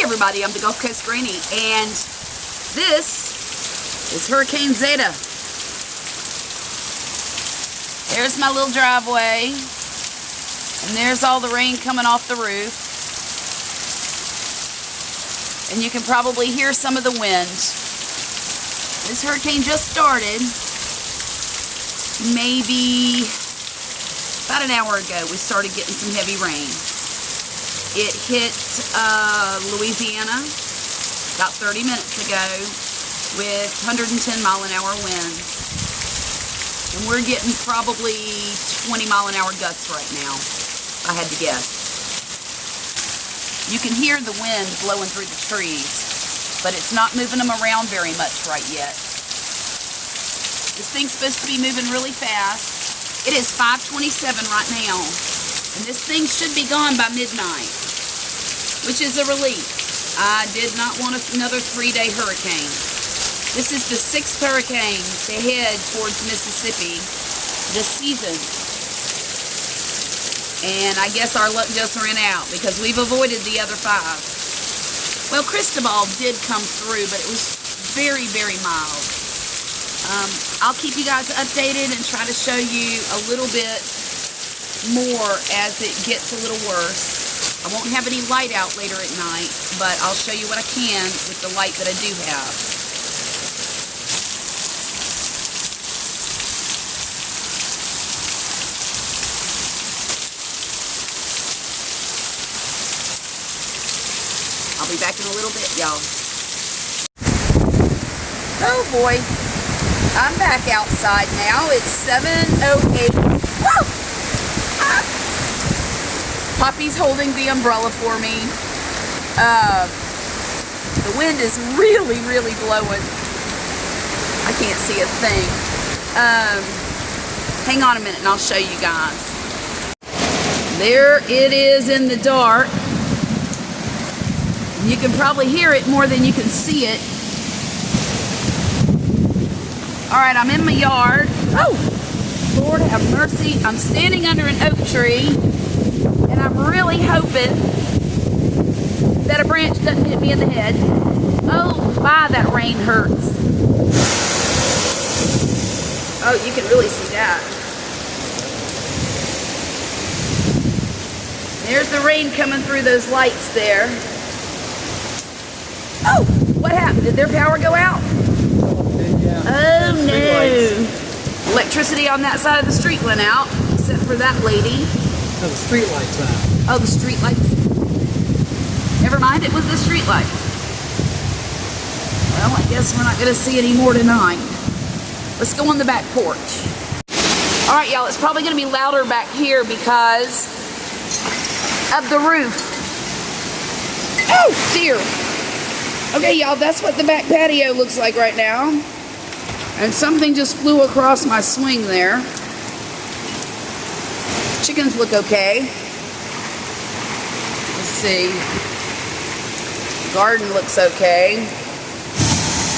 everybody, I'm the Gulf Coast Granny, and this is Hurricane Zeta. There's my little driveway, and there's all the rain coming off the roof. And you can probably hear some of the wind. This hurricane just started. Maybe about an hour ago, we started getting some heavy rain. It hit Louisiana about 30 minutes ago with 110 mile an hour winds. And we're getting probably 20 mile an hour gusts right now, if I had to guess. You can hear the wind blowing through the trees, but it's not moving them around very much right yet. This thing's supposed to be moving really fast. It is 5:27 right now, and this thing should be gone by midnight, which is a relief. I did not want another 3-day hurricane. This is the 6th hurricane to head towards Mississippi this season. And I guess our luck just ran out because we've avoided the other 5. Well, Cristobal did come through, but it was very, very mild. I'll keep you guys updated and try to show you a little bit more as it gets a little worse. I won't have any light out later at night, but I'll show you what I can with the light that I do have. I'll be back in a little bit, y'all. Oh boy, I'm back outside now. It's 7:08. Woo! Poppy's holding the umbrella for me. The wind is really, really blowing. I can't see a thing. Hang on a minute and I'll show you guys. There it is in the dark. You can probably hear it more than you can see it. All right, I'm in my yard. Oh, Lord have mercy. I'm standing under an oak tree, and I'm really hoping that a branch doesn't hit me in the head. Oh, my, that rain hurts. Oh, you can really see that. There's the rain coming through those lights there. Oh, what happened? Did their power go out? Oh no. Electricity on that side of the street went out, except for that lady. Oh, the street lights out. Oh, the street lights. Never mind, it was the street lights. Well, I guess we're not going to see any more tonight. Let's go on the back porch. All right, y'all, it's probably going to be louder back here because of the roof. Oh, dear. Okay, y'all, that's what the back patio looks like right now. And something just flew across my swing there. Chickens look okay. Let's see. Garden looks okay.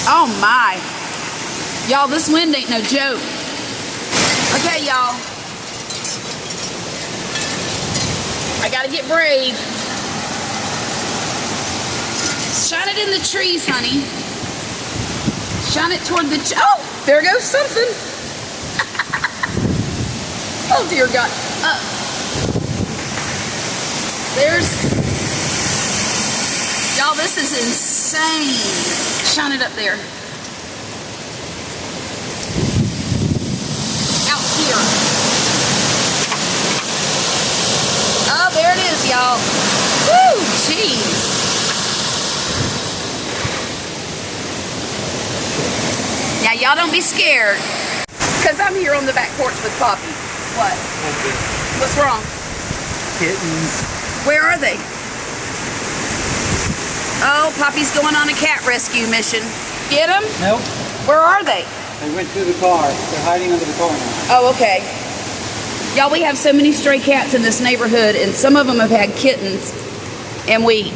Oh my. Y'all, this wind ain't no joke. Okay, y'all. I gotta get brave. Shine it in the trees, honey. Shine it toward the... Oh, there goes something. Oh, dear God. There's... Y'all, this is insane. Shine it up there. Out here. Oh, there it is, y'all. Woo, jeez. Now, y'all don't be scared, because I'm here on the back porch with Poppy. What? Okay. What's wrong? Kittens. Where are they? Oh, Poppy's going on a cat rescue mission. Get them? Nope. Where are they? They went through the car. They're hiding under the car now. Oh, okay. Y'all, we have so many stray cats in this neighborhood, and some of them have had kittens. And we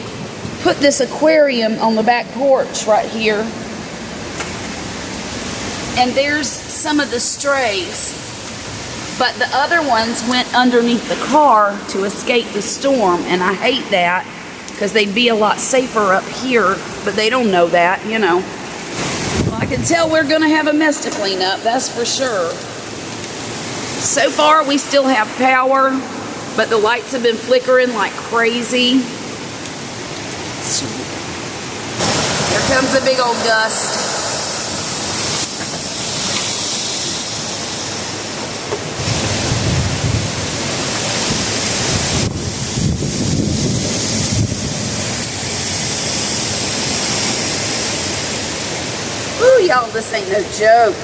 put this aquarium on the back porch right here. And there's some of the strays. But the other ones went underneath the car to escape the storm, and I hate that because they'd be a lot safer up here, but they don't know that, you know. Well, I can tell we're going to have a mess to clean up, that's for sure. So far, we still have power, but the lights have been flickering like crazy. Here comes a big old gust. Ooh, y'all, this ain't no joke.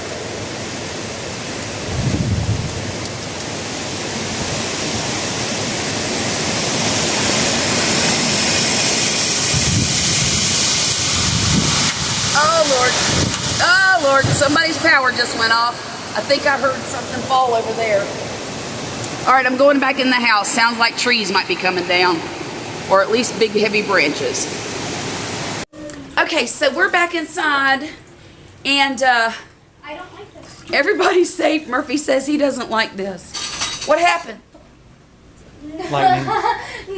Oh Lord, somebody's power just went off. I think I heard something fall over there. All right, I'm going back in the house. Sounds like trees might be coming down, or at least big heavy branches. Okay, so we're back inside, and I don't like this. everybody's safe. Murphy says he doesn't like this. What happened? Lightning.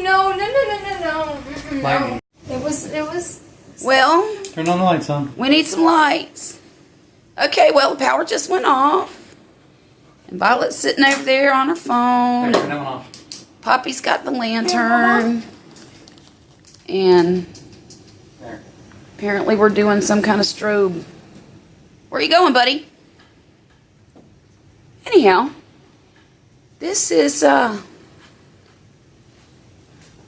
No. Mm-mm, Lightning. no. It was. Well, Turn on the lights, son. we need some lights. Okay, well, the power just went off. And Violet's sitting over there on her phone. Turn that one off. Poppy's got the lantern. And There. apparently we're doing some kind of strobe. Where are you going, buddy? Anyhow, this is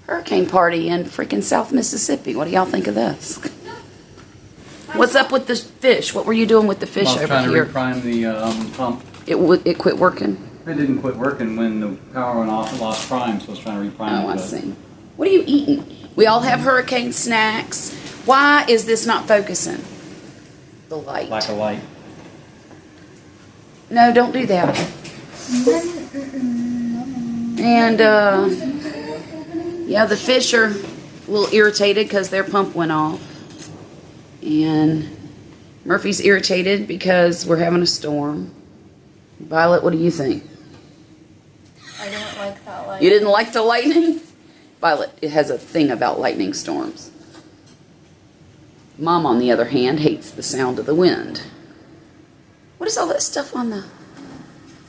hurricane party in freaking South Mississippi. What do y'all think of this? What's up with the fish? What were you doing with the fish over trying here? to reprime the pump. It quit working. It didn't quit working when the power went off. It lost prime, so I was trying to reprime it. Oh, I but see. What are you eating? We all have hurricane snacks. Why is this not focusing? The light. Lack of light. No, don't do that. And, yeah, the fish are a little irritated because their pump went off. And Murphy's irritated because we're having a storm. Violet, what do you think? I didn't like that light. You didn't like the lightning? Violet, it has a thing about lightning storms. Mom, on the other hand, hates the sound of the wind. What is all that stuff on the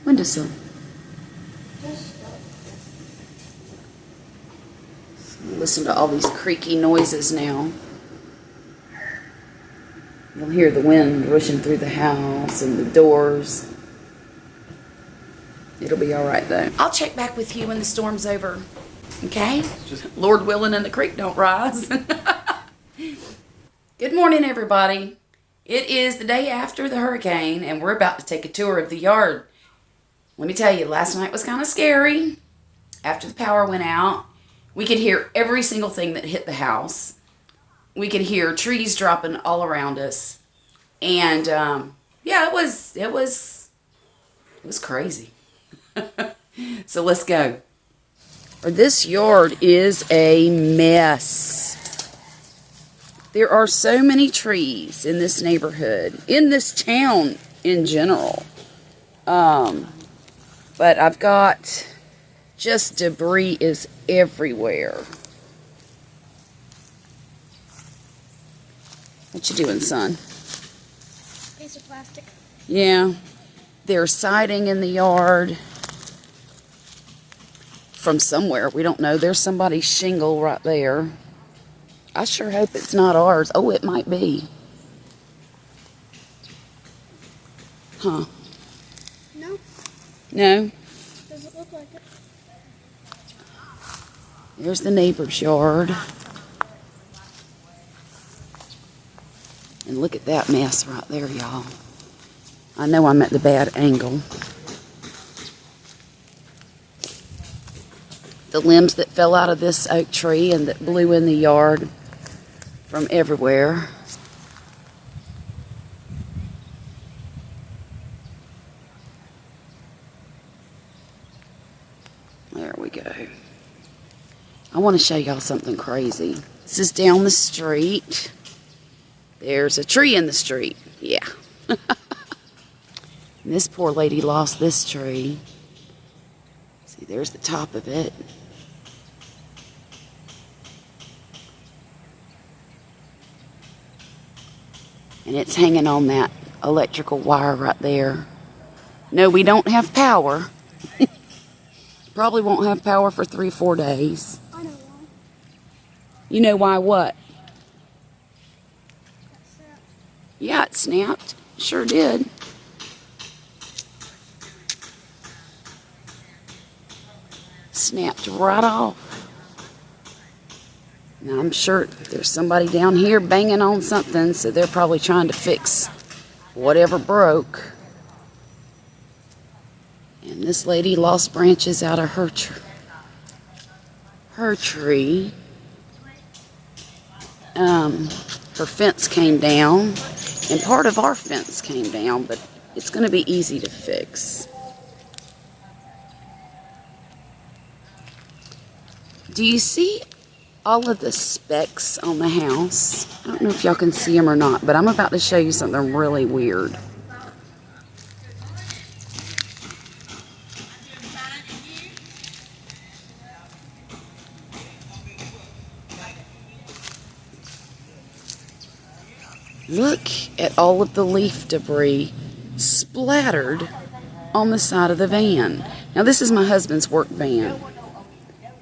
windowsill? Listen to all these creaky noises now. You'll hear the wind rushing through the house and the doors. It'll be all right, though. I'll check back with you when the storm's over. Okay? Lord willing and the creek don't rise. Good morning, everybody. It is the day after the hurricane, and we're about to take a tour of the yard. Let me tell you, last night was kind of scary. After the power went out, we could hear every single thing that hit the house. We could hear trees dropping all around us. And, yeah, it was crazy. So let's go. This yard is a mess. There are so many trees in this neighborhood, in this town in general. But I've got just debris is everywhere. What you doing, son? Piece of plastic. Yeah. There's siding in the yard. From somewhere. We don't know. There's somebody's shingle right there. I sure hope it's not ours. Oh, it might be. Huh. No, No? doesn't look like it. There's the neighbor's yard. And look at that mess right there, y'all. I know I'm at the bad angle. The limbs that fell out of this oak tree and that blew in the yard from everywhere. There we go. I want to show y'all something crazy. This is down the street. There's a tree in the street. Yeah. And this poor lady lost this tree. See, there's the top of it. And it's hanging on that electrical wire right there. No, we don't have power. Probably won't have power for 3 or 4 days. I know why. You know why what? That's that. Yeah, it snapped. Sure did. Snapped right off. Now I'm sure there's somebody down here banging on something, so they're probably trying to fix whatever broke. And this lady lost branches out of her tree. Her fence came down, and part of our fence came down, but it's going to be easy to fix. Do you see all of the specks on the house? I don't know if y'all can see them or not, but I'm about to show you something really weird. Look at all of the leaf debris splattered on the side of the van. Now, this is my husband's work van,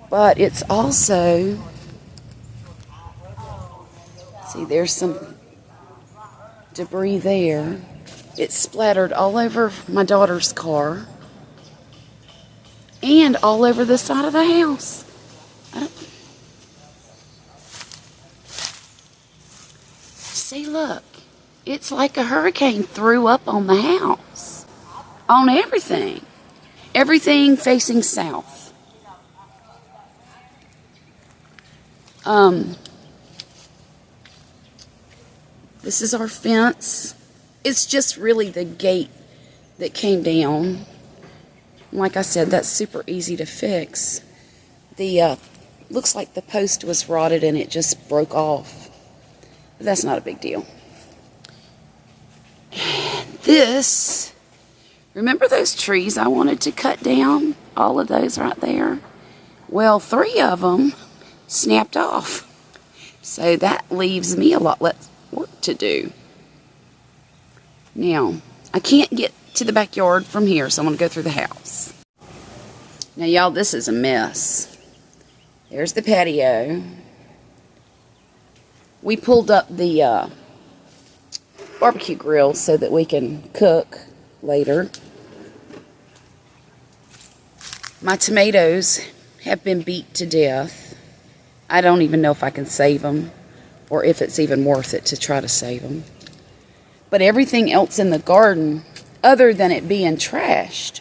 but it's also, see, there's some debris there. It's splattered all over my daughter's car and all over the side of the house. See, look, it's like a hurricane threw up on the house, on everything. Everything facing south. This is our fence. It's just really the gate that came down. Like I said, that's super easy to fix. The looks like the post was rotted and it just broke off. But that's not a big deal. This, remember those trees I wanted to cut down? All of those right there? Well, 3 of them snapped off. So that leaves me a lot less work to do. Now, I can't get to the backyard from here, so I'm going to go through the house. Now, y'all, this is a mess. There's the patio. We pulled up the barbecue grill so that we can cook later. My tomatoes have been beat to death. I don't even know if I can save them or if it's even worth it to try to save them. But everything else in the garden, other than it being trashed,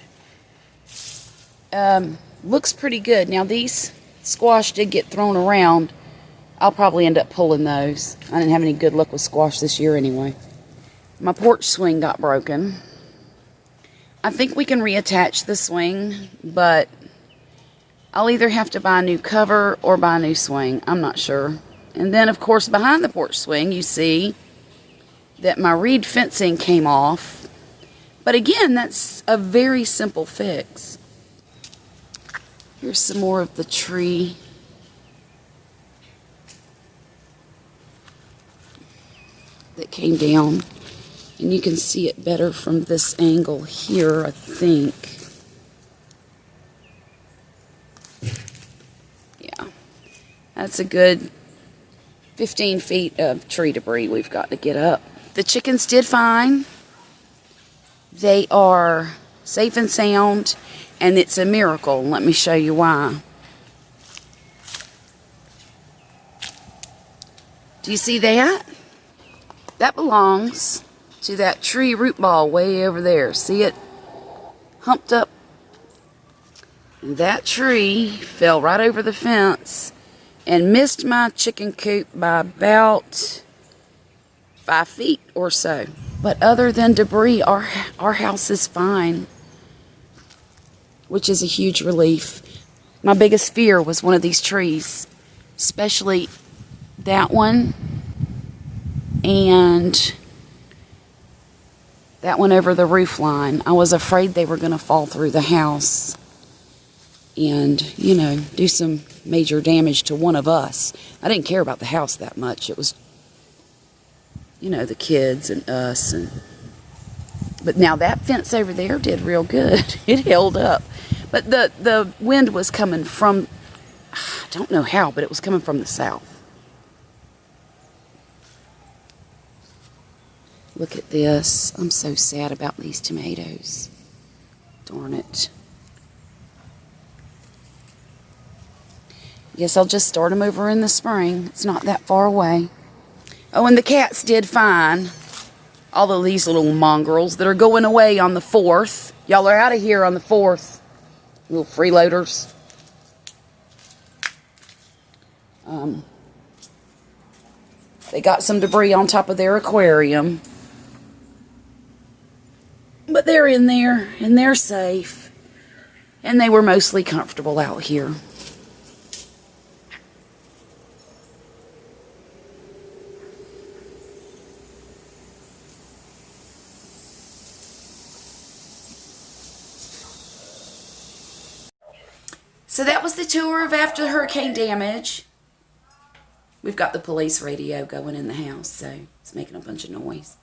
looks pretty good. Now, these squash did get thrown around. I'll probably end up pulling those. I didn't have any good luck with squash this year anyway. My porch swing got broken. I think we can reattach the swing, but I'll either have to buy a new cover or buy a new swing. I'm not sure. And then, of course, behind the porch swing, you see that my reed fencing came off. But again, that's a very simple fix. Here's some more of the tree. That came down, and you can see it better from this angle here, I think. Yeah, that's a good 15 feet of tree debris we've got to get up. The chickens did fine. They are safe and sound, and it's a miracle. Let me show you why. Do you see that? That belongs to that tree root ball way over there. See it humped up? And that tree fell right over the fence and missed my chicken coop by about 5 feet or so. But other than debris, our house is fine, which is a huge relief. My biggest fear was one of these trees, especially that one and that one over the roof line. I was afraid they were going to fall through the house and, you know, do some major damage to one of us. I didn't care about the house that much. It was you know, the kids and us. But now that fence over there did real good. It held up. But the wind was coming from, I don't know how, but it was coming from the south. Look at this. I'm so sad about these tomatoes. Darn it. Guess I'll just start them over in the spring. It's not that far away. Oh, and the cats did fine all of these little mongrels that are going away on the 4th. Y'all are out of here on the 4th. Little freeloaders. They got some debris on top of their aquarium. But they're in there, and they're safe. And they were mostly comfortable out here. So that was the tour of after the hurricane damage. We've got the police radio going in the house, so it's making a bunch of noise.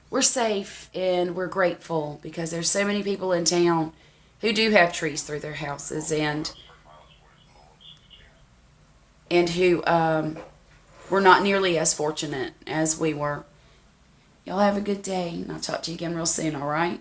We're safe and we're grateful because there's so many people in town who do have trees through their houses and who were not nearly as fortunate as we were. Y'all have a good day, and I'll talk to you again real soon, all right?